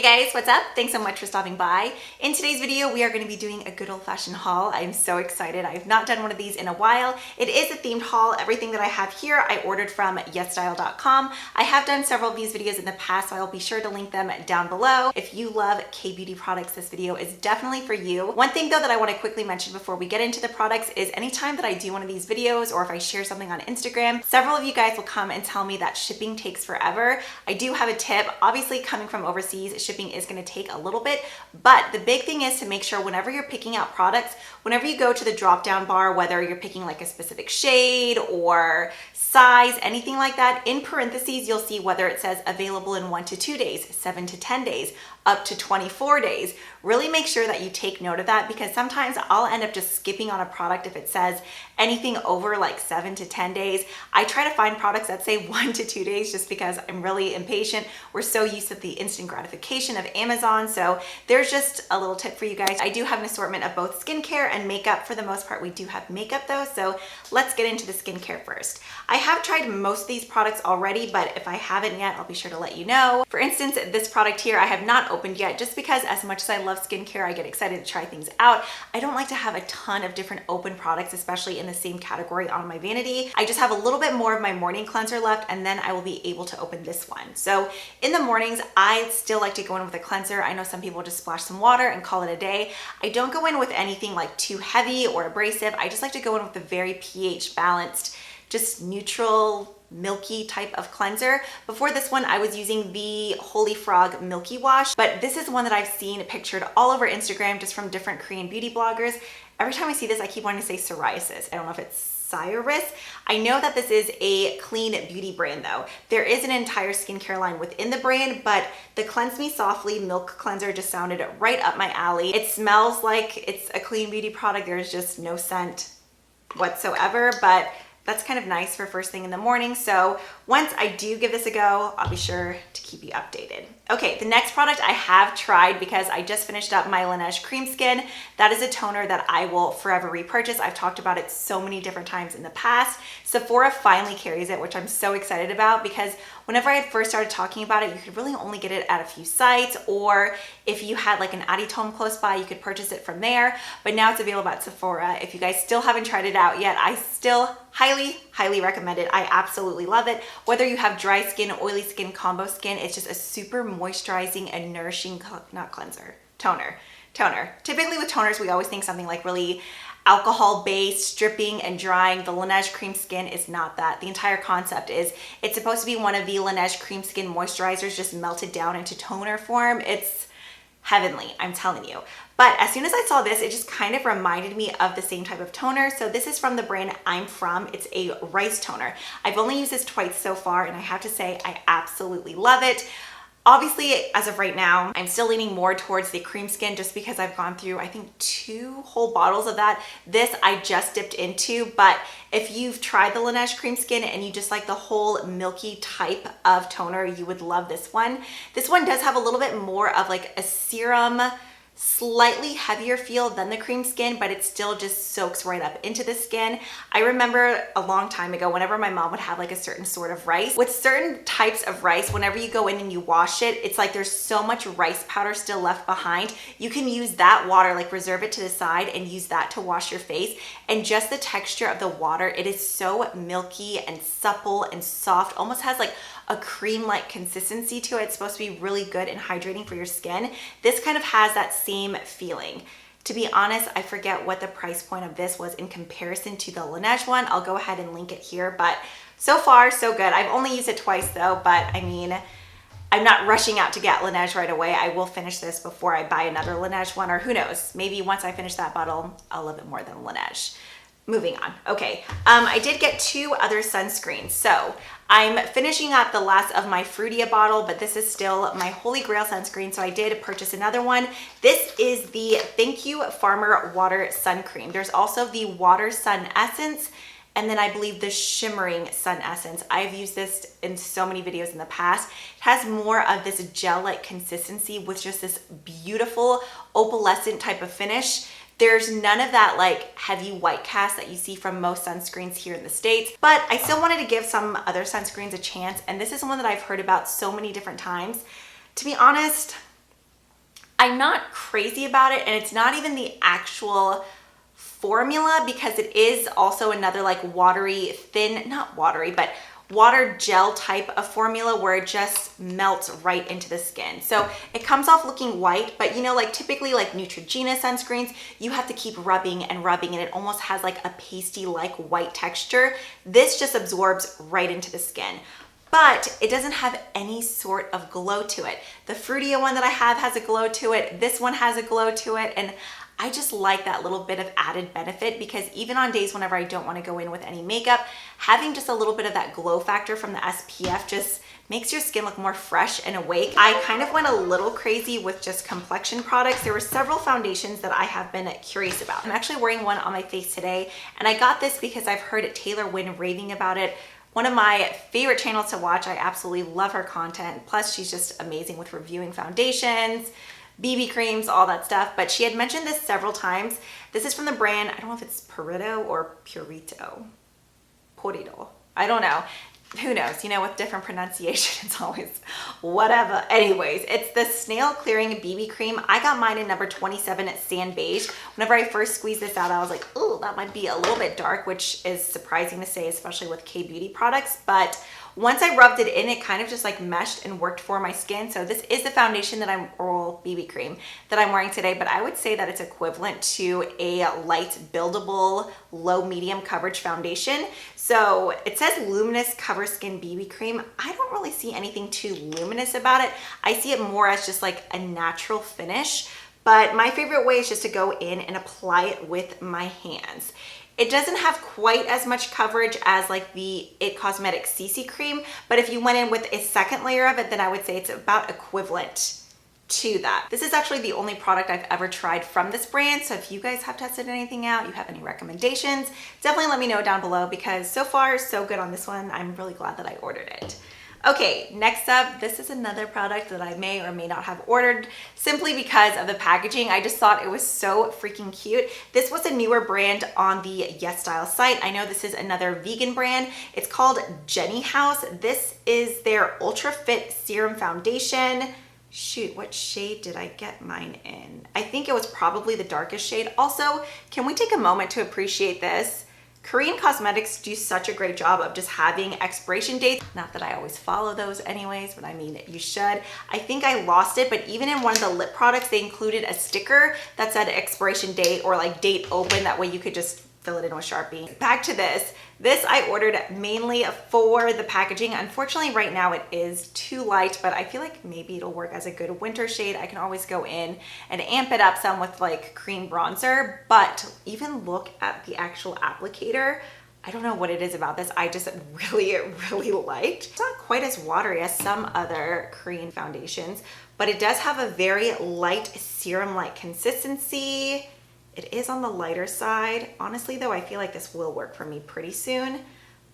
guys, what's up? Thanks so much for stopping by. In today's video, we are going to be doing a good old-fashioned haul. I'm so excited. I've not done one of these in a while. It is a themed haul. Everything that I have here, I ordered from Yesstyle.com. I have done several of these videos in the past, so I'll be sure to link them down below. If you love K-beauty products, this video is definitely for you. One thing though that I want to quickly mention before we get into the products is anytime that I do one of these videos or if I share something on Instagram, several of you guys will come and tell me that shipping takes forever. I do have a tip. Obviously, coming from overseas, shipping is going to take a little bit, but the big thing is to make sure whenever you're picking out products, whenever you go to the drop down bar, whether you're picking like a specific shade or size, anything like that, in parentheses, you'll see whether it says available in 1 to 2 days, 7 to 10 days, up to 24 days. Really make sure that you take note of that because sometimes I'll end up just skipping on a product if it says anything over like 7 to 10 days. I try to find products that say 1 to 2 days just because I'm really impatient. We're so used to the instant gratification of Amazon. So there's just a little tip for you guys. I do have an assortment of both skincare and makeup. For the most part, we do have makeup though. So let's get into the skincare first. I have tried most of these products already, but if I haven't yet, I'll be sure to let you know. For instance, this product here, I have not opened yet just because as much as I love skincare, I get excited to try things out. I don't like to have a ton of different open products, especially in the same category on my vanity. I just have a little bit more of my morning cleanser left and then I will be able to open this one. So in the mornings, I still like to go in with a cleanser. I know some people just splash some water and call it a day. I don't go in with anything like too heavy or abrasive. I just like to go in with a very pH balanced, just neutral, milky type of cleanser. Before this one, I was using the Holy Frog Milky Wash, but this is one that I've seen pictured all over Instagram just from different Korean beauty bloggers. Every time I see this, I keep wanting to say psoriasis. I don't know if it's Sioris. I know that this is a clean beauty brand though. There is an entire skincare line within the brand, but the Cleanse Me Softly Milk Cleanser just sounded right up my alley. It smells like it's a clean beauty product. There's just no scent whatsoever, but that's kind of nice for first thing in the morning. So once I do give this a go, I'll be sure to keep you updated. Okay, the next product I have tried because I just finished up my Laneige Cream Skin. That is a toner that I will forever repurchase. I've talked about it so many different times in the past. Sephora finally carries it, which I'm so excited about because whenever I had first started talking about it, you could really only get it at a few sites, or if you had like an Aditome close by, you could purchase it from there. But now it's available at Sephora. If you guys still haven't tried it out yet, I still highly recommend it. I absolutely love it. Whether you have dry skin, oily skin, combo skin, it's just a super moisturizing and nourishing, toner. Typically with toners, we always think something like really alcohol-based, stripping and drying. The Laneige Cream Skin is not that. The entire concept is it's supposed to be one of the Laneige Cream Skin moisturizers just melted down into toner form. It's heavenly, I'm telling you. But as soon as I saw this, it just kind of reminded me of the same type of toner. So this is from the brand I'm From. It's a rice toner. I've only used this twice so far, and I have to say I absolutely love it. Obviously, as of right now, I'm still leaning more towards the cream skin just because I've gone through, I think, 2 whole bottles of that. This I just dipped into, but if you've tried the Laneige Cream Skin and you just like the whole milky type of toner, you would love this one. This one does have a little bit more of like a serum, slightly heavier feel than the cream skin, but it still just soaks right up into the skin. I remember a long time ago, whenever my mom would have like a certain sort of rice, with certain types of rice, whenever you go in and you wash it, it's like there's so much rice powder still left behind. You can use that water, like reserve it to the side and use that to wash your face. And just the texture of the water, it is so milky and supple and soft, almost has like a cream-like consistency to it. It's supposed to be really good and hydrating for your skin. This kind of has that same feeling. To be honest, I forget what the price point of this was in comparison to the Laneige one. I'll go ahead and link it here, but so far, so good. I've only used it twice though, but I mean, I'm not rushing out to get Laneige right away. I will finish this before I buy another Laneige one, or who knows, maybe once I finish that bottle, I'll love it more than Laneige. Moving on. Okay, I did get 2 other sunscreens. So I'm finishing up the last of my Fruitia bottle, but this is still my holy grail sunscreen. So I did purchase another one. This is the Thank You Farmer Water Sun Cream. There's also the Water Sun Essence, and then I believe the Shimmering Sun Essence. I've used this in so many videos in the past. It has more of this gel-like consistency with just this beautiful opalescent type of finish. There's none of that like heavy white cast that you see from most sunscreens here in the States, but I still wanted to give some other sunscreens a chance, and this is one that I've heard about so many different times. To be honest, I'm not crazy about it, and it's not even the actual formula because it is also another like watery, thin, not watery, but water gel type of formula where it just melts right into the skin. So it comes off looking white, but you know, like typically like Neutrogena sunscreens, you have to keep rubbing and rubbing and it almost has like a pasty like white texture. This just absorbs right into the skin, but it doesn't have any sort of glow to it. The Fruitia one that I have has a glow to it. This one has a glow to it. And I just like that little bit of added benefit because even on days whenever I don't want to go in with any makeup, having just a little bit of that glow factor from the SPF just makes your skin look more fresh and awake. I kind of went a little crazy with just complexion products. There were several foundations that I have been curious about. I'm actually wearing one on my face today, and I got this because I've heard Taylor Wynn raving about it. One of my favorite channels to watch. I absolutely love her content. Plus, she's just amazing with reviewing foundations, BB creams, all that stuff, but she had mentioned this several times. This is from the brand, I don't know if it's Purito or Purito. I don't know. Who knows? You know, with different pronunciation, it's always whatever. Anyways, it's the Snail Clearing BB Cream. I got mine in number 27 at Sand Beige. Whenever I first squeezed this out, I was like, oh, that might be a little bit dark, which is surprising to say, especially with K-beauty products. But once I rubbed it in, it kind of just like meshed and worked for my skin. So this is the foundation that or BB cream that I'm wearing today, but I would say that it's equivalent to a light buildable, low medium coverage foundation. So it says Luminous Cover Skin BB Cream. I don't really see anything too luminous about it. I see it more as just like a natural finish, but my favorite way is just to go in and apply it with my hands. It doesn't have quite as much coverage as like the It Cosmetics CC cream, but if you went in with a second layer of it, then I would say it's about equivalent to that. This is actually the only product I've ever tried from this brand, so if you guys have tested anything out, you have any recommendations, definitely let me know down below because so far so good on this one. I'm really glad that I ordered it. Okay, next up, this is another product that I may or may not have ordered simply because of the packaging. I just thought it was so freaking cute. This was a newer brand on the Yesstyle site. I know this is another vegan brand. It's called Jennyhouse. This is their Ultra Fit Serum Foundation. Shoot, what shade did I get mine in? I think it was probably the darkest shade. Also, can we take a moment to appreciate this? Korean cosmetics do such a great job of just having expiration dates. Not that I always follow those anyways, but I mean, you should. I think I lost it, but even in one of the lip products, they included a sticker that said expiration date or like date open. That way you could just fill it in with Sharpie. Back to this. This I ordered mainly for the packaging. Unfortunately, right now it is too light, but I feel like maybe it'll work as a good winter shade. I can always go in and amp it up some with like cream bronzer, but even look at the actual applicator. I don't know what it is about this. I just really liked. It's not quite as watery as some other Korean foundations, but it does have a very light serum-like consistency. It is on the lighter side. Honestly though, I feel like this will work for me pretty soon,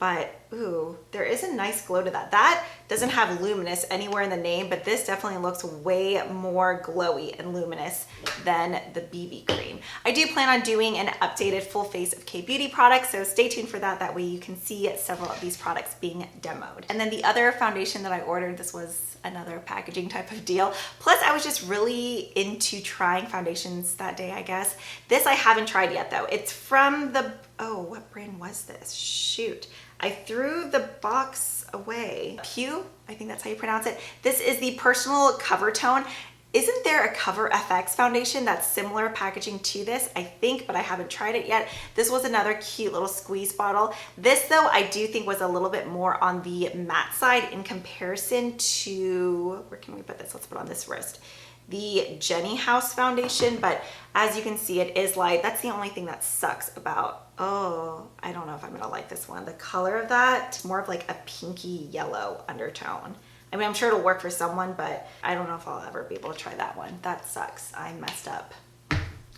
but ooh, there is a nice glow to that. That doesn't have luminous anywhere in the name, but this definitely looks way more glowy and luminous than the BB cream. I do plan on doing an updated full face of K-beauty products, so stay tuned for that. That way you can see several of these products being demoed. And then the other foundation that I ordered, this was another packaging type of deal. Plus I was just really into trying foundations that day, I guess. This I haven't tried yet though. It's from the, oh, what brand was this? Shoot. I threw the box away. Pew, I think that's how you pronounce it. This is the Personal Cover Tone. Isn't there a Cover FX foundation that's similar packaging to this? I think, but I haven't tried it yet. This was another cute little squeeze bottle. This though, I do think was a little bit more on the matte side in comparison to, where can we put this? Let's put it on this wrist. The Jennyhouse foundation, but as you can see, it is light. That's the only thing that sucks about, oh, I don't know if I'm gonna like this one. The color of that, more of like a pinky yellow undertone. I mean, I'm sure it'll work for someone, but I don't know if I'll ever be able to try that one. That sucks. I messed up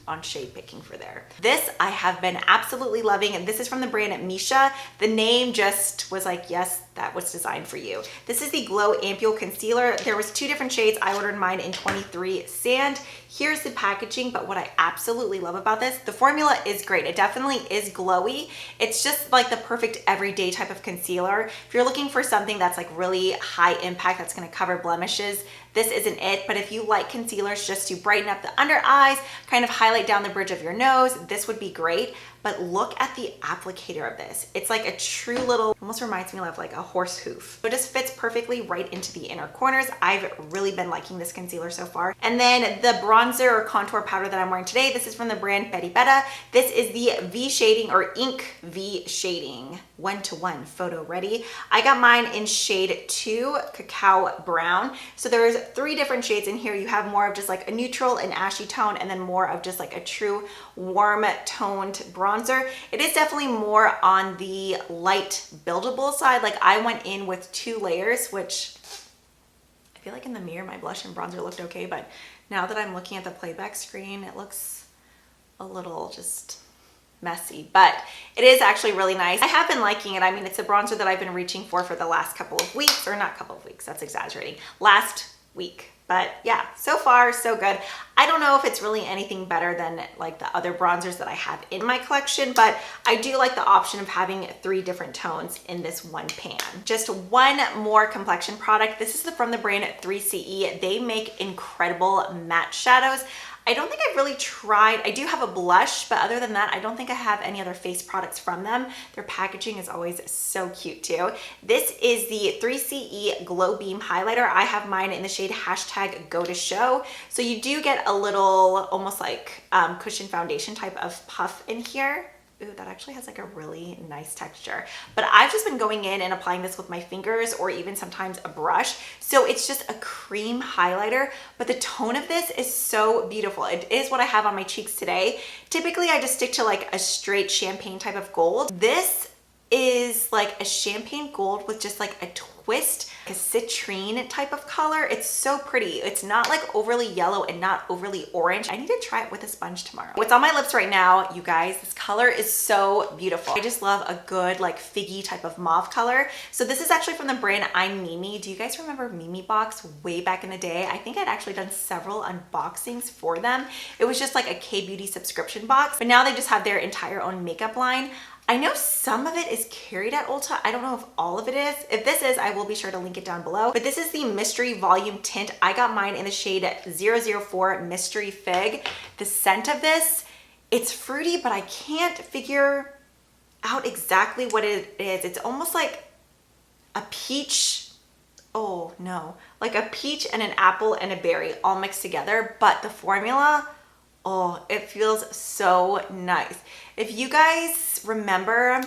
on shade picking for there. This I have been absolutely loving, and this is from the brand Missha. The name just was like, yes, that was designed for you. This is the Glow Ampule Concealer. There was 2 different shades. I ordered mine in 23 Sand. Here's the packaging, but what I absolutely love about this, the formula is great. It definitely is glowy. It's just like the perfect everyday type of concealer. If you're looking for something that's like really high impact, that's gonna cover blemishes, this isn't it. But if you like concealers just to brighten up the under eyes, kind of highlight down the bridge of your nose, this would be great. But look at the applicator of this. It's like a true little, almost reminds me of like a horse hoof. So it just fits perfectly right into the inner corners. I've really been liking this concealer so far. And then the bronzer or contour powder that I'm wearing today, this is from the brand Peripera. This is the V Shading or Ink V Shading. 1-to-1 photo ready. I got mine in shade 2, Cacao Brown. So there's 3 different shades in here. You have more of just like a neutral and ashy tone, and then more of just like a true warm toned bronzer. It is definitely more on the light buildable side. Like I went in with 2 layers, which I feel like in the mirror my blush and bronzer looked okay, but now that I'm looking at the playback screen, it looks a little just messy, but it is actually really nice. I have been liking it. I mean, it's a bronzer that I've been reaching for the last couple of weeks, or not couple of weeks, that's exaggerating, last week. But yeah, so far so good. I don't know if it's really anything better than like the other bronzers that I have in my collection, but I do like the option of having 3 different tones in this one pan. Just one more complexion product. This is from the brand 3CE. They make incredible matte shadows. I don't think I've really tried, I do have a blush, but other than that, I don't think I have any other face products from them. Their packaging is always so cute too. This is the 3CE Glow Beam Highlighter. I have mine in the shade #GoToShow. So you do get a little, almost like cushion foundation type of puff in here. Ooh, that actually has like a really nice texture. But I've just been going in and applying this with my fingers or even sometimes a brush. So it's just a cream highlighter, but the tone of this is so beautiful. It is what I have on my cheeks today. Typically, I just stick to like a straight champagne type of gold. This is like a champagne gold with just like a twist, like a citrine type of color. It's so pretty. It's not like overly yellow and not overly orange. I need to try it with a sponge tomorrow. What's on my lips right now, you guys, this color is so beautiful. I just love a good like figgy type of mauve color. So this is actually from the brand I'm Mimi. Do you guys remember Mimi Box way back in the day? I think I'd actually done several unboxings for them. It was just like a K-beauty subscription box, but now they just have their entire own makeup line. I know some of it is carried at Ulta. I don't know if all of it is. If this is, I will be sure to link it down below. But this is the Mystery Volume Tint. I got mine in the shade 004 Mystery Fig. The scent of this, it's fruity, but I can't figure out exactly what it is. It's almost like a peach. Oh no, like a peach and an apple and a berry all mixed together. But the formula, oh, it feels so nice. If you guys remember,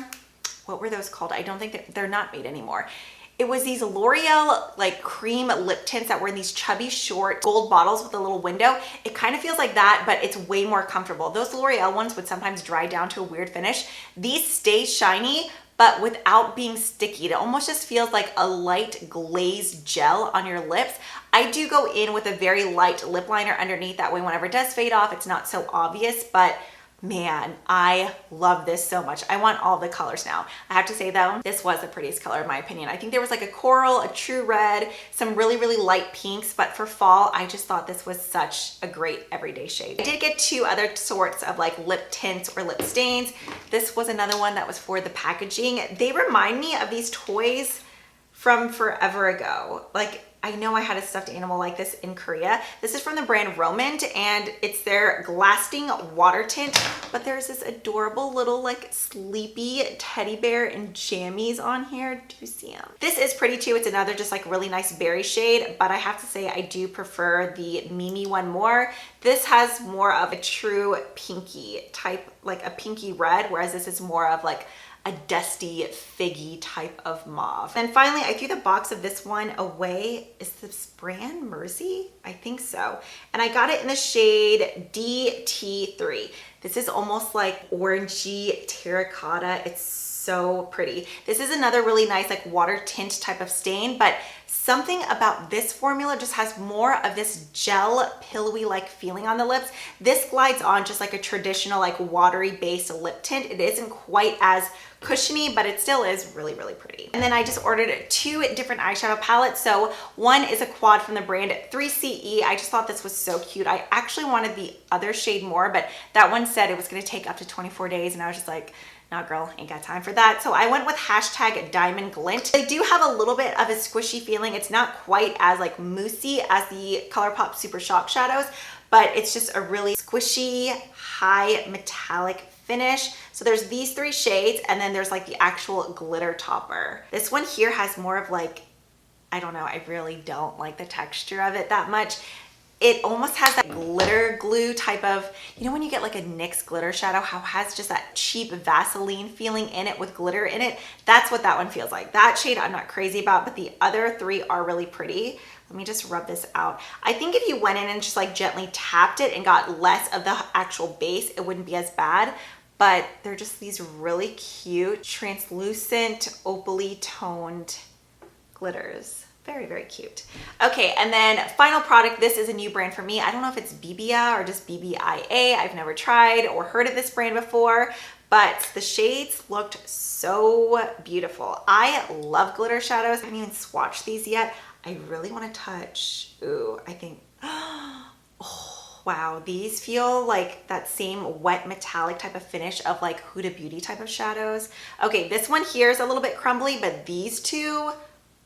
what were those called? I don't think they're not made anymore. It was these L'Oreal like cream lip tints that were in these chubby short gold bottles with a little window. It kind of feels like that, but it's way more comfortable. Those L'Oreal ones would sometimes dry down to a weird finish. These stay shiny, but without being sticky. It almost just feels like a light glazed gel on your lips. I do go in with a very light lip liner underneath. That way, whenever it does fade off, it's not so obvious, but man, I love this so much. I want all the colors now. I have to say though, this was the prettiest color in my opinion. I think there was like a coral, a true red, some really, really light pinks, but for fall, I just thought this was such a great everyday shade. I did get 2 other sorts of like lip tints or lip stains. This was another one that was for the packaging. They remind me of these toys from forever ago. Like, I know I had a stuffed animal like this in Korea. This is from the brand Romand, and it's their Glasting water tint, but there's this adorable little like sleepy teddy bear and jammies on here. Do you see them? This is pretty too. It's another just like really nice berry shade, but I have to say I do prefer the Mimi one more. This has more of a true pinky type, like a pinky red, whereas this is more of like a dusty, figgy type of mauve. And finally, I threw the box of this one away. Is this brand Merzy? I think so. And I got it in the shade DT3. This is almost like orangey terracotta. It's so pretty. This is another really nice like water tint type of stain, but something about this formula just has more of this gel pillowy like feeling on the lips. This glides on just like a traditional like watery based lip tint. It isn't quite as cushiony, but it still is really, really pretty. And then I just ordered 2 different eyeshadow palettes. So one is a quad from the brand 3CE. I just thought this was so cute. I actually wanted the other shade more, but that one said it was gonna take up to 24 days. And I was just like, nah girl, ain't got time for that. So I went with hashtag Diamond Glint. They do have a little bit of a squishy feeling. It's not quite as like moussey as the ColourPop Super Shock shadows, but it's just a really squishy, high metallic finish. So there's these 3 shades, and then there's like the actual glitter topper. This one here has more of like, I don't know, I really don't like the texture of it that much. It almost has that glitter glue type of, you know when you get like a NYX glitter shadow, how it has just that cheap Vaseline feeling in it with glitter in it? That's what that one feels like. That shade I'm not crazy about, but the other 3 are really pretty. Let me just rub this out. I think if you went in and just like gently tapped it and got less of the actual base, it wouldn't be as bad. But they're just these really cute, translucent, opally toned glitters. Very, very cute. Okay, and then final product. This is a new brand for me. I don't know if it's BBIA or just BBIA. I've never tried or heard of this brand before, but the shades looked so beautiful. I love glitter shadows. I haven't even swatched these yet. I really want to touch. Ooh, I think, oh, wow. These feel like that same wet metallic type of finish of like Huda Beauty type of shadows. Okay, this one here is a little bit crumbly, but these 2,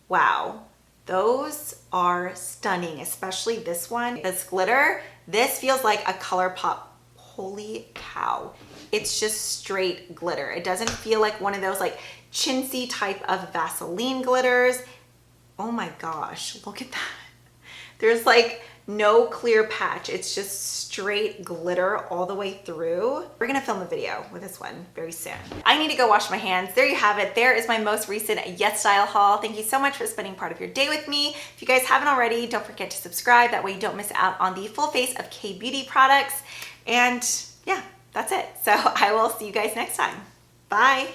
wow. Those are stunning, especially this one. This glitter, this feels like a ColourPop. Holy cow. It's just straight glitter. It doesn't feel like one of those like chintzy type of Vaseline glitters. Oh my gosh, look at that. There's like no clear patch. It's just straight glitter all the way through. We're gonna film a video with this one very soon. I need to go wash my hands. There you have it. There is my most recent Yesstyle haul. Thank you so much for spending part of your day with me. If you guys haven't already, don't forget to subscribe. That way you don't miss out on the full face of kbeauty products. And yeah, that's it. So I will see you guys next time. Bye.